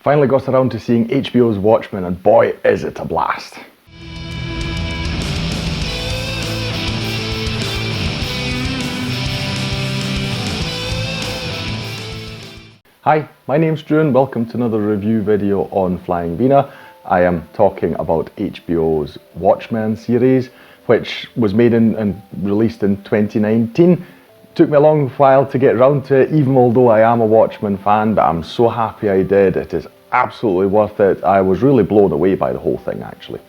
Finally got around to seeing HBO's Watchmen, and boy is it a blast. Hi, my name's Drew and welcome to another review video on Flying Wiener. I am talking about HBO's Watchmen series, which was made and released in 2019. Took me a long while to get around to it, even although I am a Watchmen fan, but I'm so happy I did. It is absolutely worth it. I was really blown away by the whole thing, actually.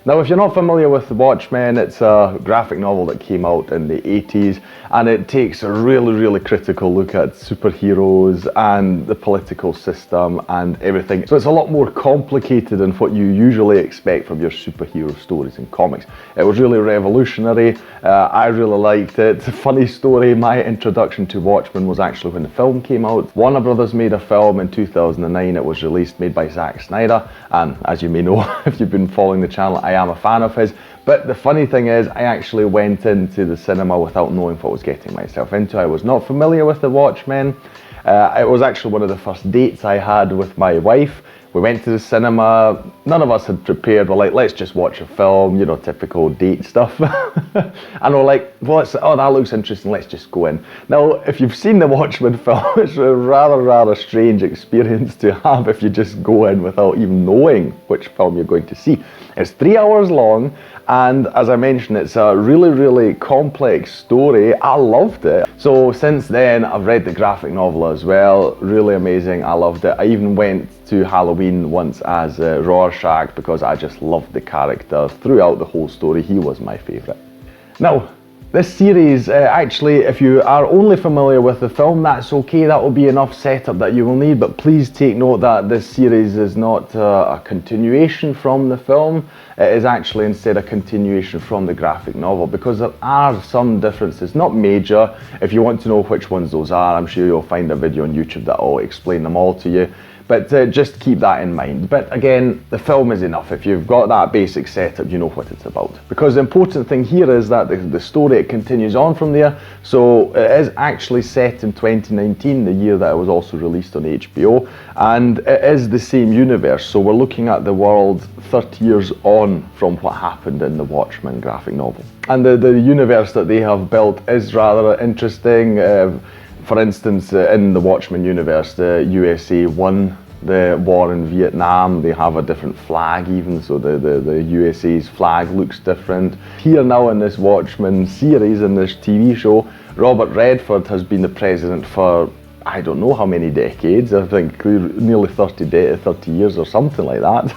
Now, if you're not familiar with The Watchmen, it's a graphic novel that came out in the 80s, and it takes a really critical look at superheroes and the political system and everything. So it's a lot more complicated than what you usually expect from your superhero stories in comics. It was really revolutionary. I really liked it. Funny story, my introduction to Watchmen was actually when the film came out. Warner Brothers made a film in 2009. It was released, made by Zack Snyder, and as you may know, if you've been following the channel, I am a fan of his. But the funny thing is, I actually went into the cinema without knowing what I was getting myself into. I was not familiar with The Watchmen. It was actually one of the first dates I had with my wife. We went to the cinema, none of us had prepared, we're like, let's just watch a film, you know, typical date stuff. And we're like, well, oh, that looks interesting, let's just go in. Now, if you've seen the Watchmen film, it's a rather strange experience to have if you just go in without even knowing which film you're going to see. It's 3 hours long, and as I mentioned, it's a really complex story. I loved it. So since then, I've read the graphic novel as well, really amazing, I loved it. I even went to Halloween once as Rorschach because I just loved the character throughout the whole story. He was my favourite. Now, this series, actually, if you are only familiar with the film, that's okay, that will be enough setup that you will need, but please take note that this series is not a continuation from the film. It is actually instead a continuation from the graphic novel, because there are some differences, not major. If you want to know which ones those are, I'm sure you'll find a video on YouTube that will explain them all to you. But just keep that in mind. But again, the film is enough. If you've got that basic setup, you know what it's about. Because the important thing here is that the story, it continues on from there. So it is actually set in 2019, the year that it was also released on HBO. And it is the same universe. So we're looking at the world 30 years on from what happened in the Watchmen graphic novel. And the universe that they have built is rather interesting. For instance, in the Watchmen universe, the USA won the war in Vietnam. They have a different flag even, so the USA's flag looks different. Here now in this Watchmen series, in this TV show, Robert Redford has been the president for I don't know how many decades. I think nearly 30 years or something like that.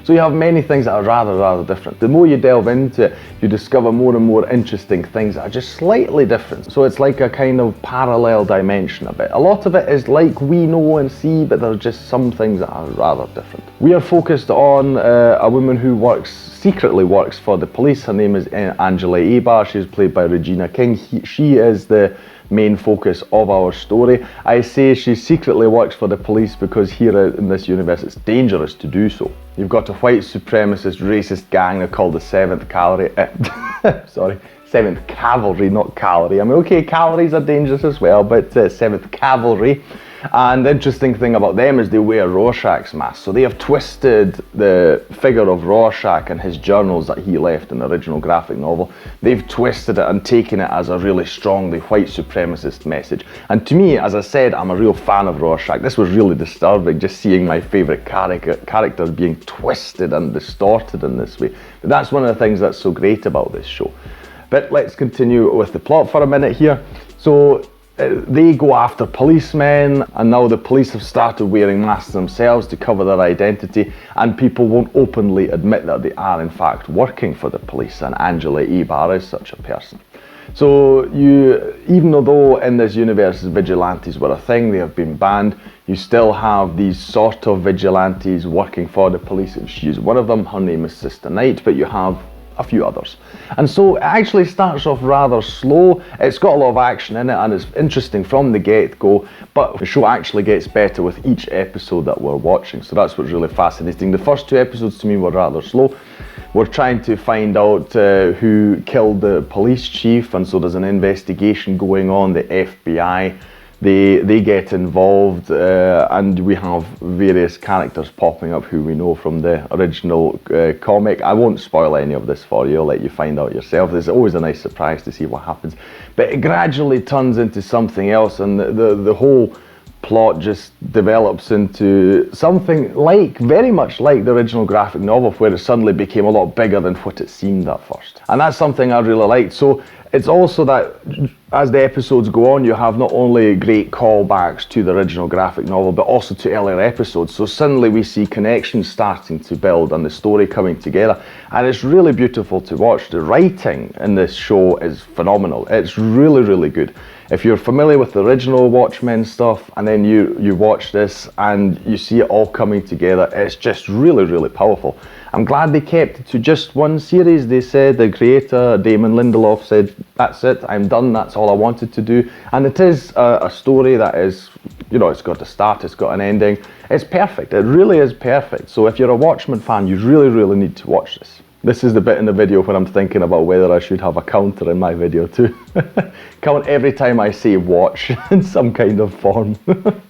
So you have many things that are rather different. The more you delve into it, you discover more and more interesting things that are just slightly different. So it's like a kind of parallel dimension a bit. A lot of it is like we know and see, but there are just some things that are rather different. We are focused on a woman who secretly works for the police. Her name is Angela Abar. She's played by Regina King. She is the main focus of our story. I say she secretly works for the police because here in this universe it's dangerous to do so. You've got a white supremacist racist gang, they're called the 7th Cavalry. Sorry, 7th Cavalry, not Cavalry. I mean, okay, cavalries are dangerous as well, but 7th Cavalry. And the interesting thing about them is they wear Rorschach's mask. So they have twisted the figure of Rorschach and his journals that he left in the original graphic novel. They've twisted it and taken it as a really strongly white supremacist message. And to me, as I said, I'm a real fan of Rorschach. This was really disturbing, just seeing my favourite characters being twisted and distorted in this way. But that's one of the things that's so great about this show. But let's continue with the plot for a minute here. So they go after policemen, and now the police have started wearing masks themselves to cover their identity, and people won't openly admit that they are in fact working for the police, and Angela Abar is such a person. So even though in this universe vigilantes were a thing, they have been banned, you still have these sort of vigilantes working for the police, and she's one of them. Her name is Sister Night, but you have a few others. And so it actually starts off rather slow. It's got a lot of action in it and it's interesting from the get-go, but the show actually gets better with each episode that we're watching. So that's what's really fascinating. The first 2 episodes to me were rather slow. We're trying to find out who killed the police chief, and so there's an investigation going on. The FBI they get involved, and we have various characters popping up who we know from the original comic. I won't spoil any of this for you, I'll let you find out yourself. It's always a nice surprise to see what happens. But it gradually turns into something else, and the whole plot just develops into something like, very much like the original graphic novel, where it suddenly became a lot bigger than what it seemed at first. And that's something I really liked. So it's also that as the episodes go on, you have not only great callbacks to the original graphic novel, but also to earlier episodes. So suddenly we see connections starting to build and the story coming together. And it's really beautiful to watch. The writing in this show is phenomenal. It's really, really good. If you're familiar with the original Watchmen stuff, and then you watch this and you see it all coming together, it's just really, really powerful. I'm glad they kept it to just one series. They said, the creator, Damon Lindelof, said, that's it, I'm done, that's all I wanted to do. And it is a story that is, you know, it's got a start, it's got an ending. It's perfect, it really is perfect. So if you're a Watchmen fan, you really, really need to watch this. This is the bit in the video where I'm thinking about whether I should have a counter in my video too. Count every time I say watch in some kind of form.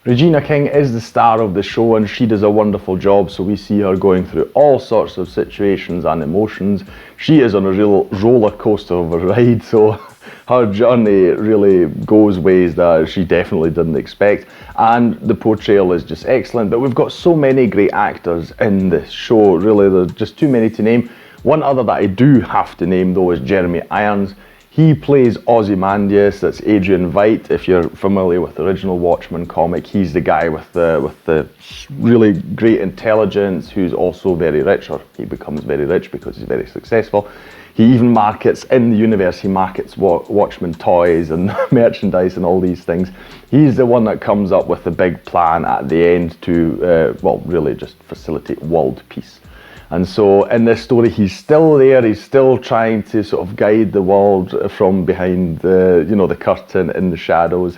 Regina King is the star of the show, and she does a wonderful job. So we see her going through all sorts of situations and emotions. She is on a real roller coaster of a ride, so her journey really goes ways that she definitely didn't expect, and the portrayal is just excellent. But we've got so many great actors in this show, really, there's just too many to name. One other that I do have to name though is Jeremy Irons. He plays Ozymandias, that's Adrian Veidt. If you're familiar with the original Watchmen comic, he's the guy with the really great intelligence, who's also very rich, or he becomes very rich because he's very successful. He even markets, in the universe, he markets Watchmen toys and merchandise and all these things. He's the one that comes up with the big plan at the end to, well, really just facilitate world peace. And so in this story, he's still there, he's still trying to sort of guide the world from behind the, you know, the curtain in the shadows.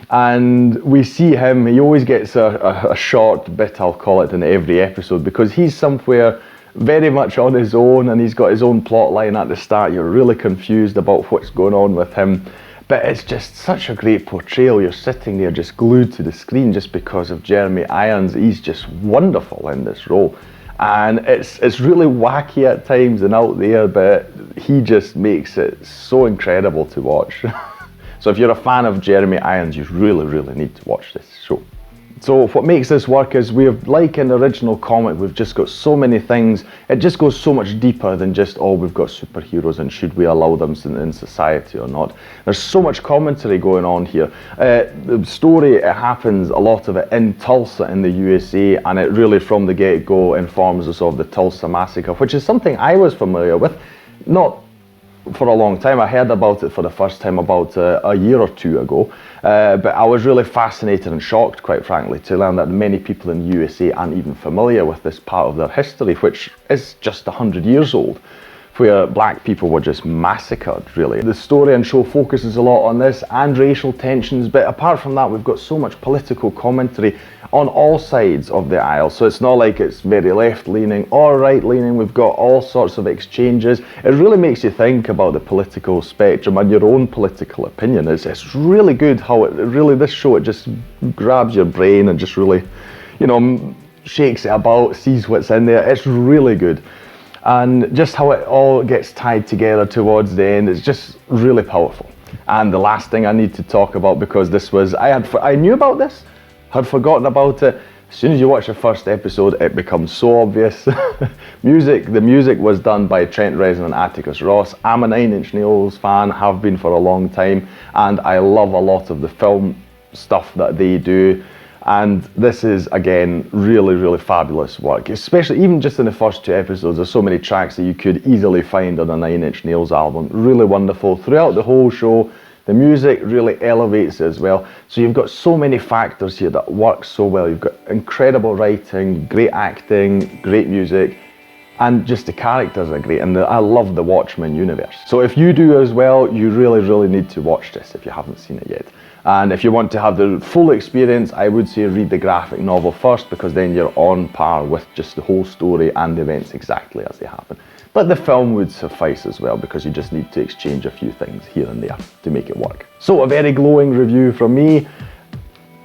And we see him, he always gets a short bit, I'll call it, in every episode, because he's somewhere very much on his own, and he's got his own plot line at the start. You're really confused about what's going on with him. But it's just such a great portrayal. You're sitting there just glued to the screen just because of Jeremy Irons. He's just wonderful in this role. And it's really wacky at times and out there, but he just makes it so incredible to watch. So if you're a fan of Jeremy Irons, you really, really need to watch this show. So what makes this work is we've, like in the original comic, we've just got so many things. It just goes so much deeper than just, oh, we've got superheroes and should we allow them in society or not. There's so much commentary going on here. The story, it happens, a lot of it in Tulsa in the USA, and it really from the get-go informs us of the Tulsa Massacre, which is something I was familiar with, not for a long time. I heard about it for the first time about a year or two ago, but I was really fascinated and shocked, quite frankly, to learn that many people in the USA aren't even familiar with this part of their history, which is just 100 years old, where black people were just massacred, really. The story and show focuses a lot on this and racial tensions, but apart from that, we've got so much political commentary on all sides of the aisle. So it's not like it's very left-leaning or right-leaning. We've got all sorts of exchanges. It really makes you think about the political spectrum and your own political opinion. It's really good how this show, it just grabs your brain and just really, you know, shakes it about, sees what's in there. It's really good. And just how it all gets tied together towards the end is just really powerful. And the last thing I need to talk about, because this was, I knew about this, had forgotten about it. As soon as you watch the first episode, it becomes so obvious. The music was done by Trent, Reznor and Atticus Ross. I'm a Nine Inch Nails fan, have been for a long time, and I love a lot of the film stuff that they do. And this is, again, really, really fabulous work, especially even just in the first two episodes. There's so many tracks that you could easily find on a Nine Inch Nails album. Really wonderful. Throughout the whole show, the music really elevates it as well. So you've got so many factors here that work so well. You've got incredible writing, great acting, great music, and just the characters are great. And I love the Watchmen universe. So if you do as well, you really, really need to watch this if you haven't seen it yet. And if you want to have the full experience, I would say read the graphic novel first, because then you're on par with just the whole story and the events exactly as they happen. But the film would suffice as well, because you just need to exchange a few things here and there to make it work. So a very glowing review from me.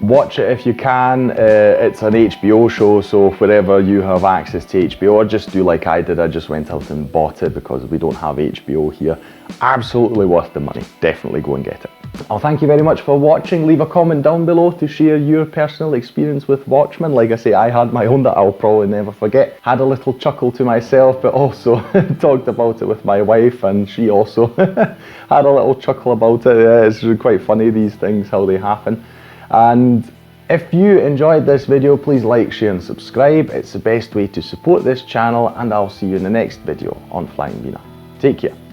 Watch it if you can. It's an HBO show, so wherever you have access to HBO, or just do like I did, I just went out and bought it because we don't have HBO here. Absolutely worth the money. Definitely go and get it. Well, thank you very much for watching. Leave a comment down below to share your personal experience with Watchmen. Like I say, I had my own that I'll probably never forget. Had a little chuckle to myself, but also talked about it with my wife, and she also had a little chuckle about it. Yeah, it's quite funny, these things, how they happen. And if you enjoyed this video, please like, share and subscribe. It's the best way to support this channel, and I'll see you in the next video on Flying Wiener. Take care.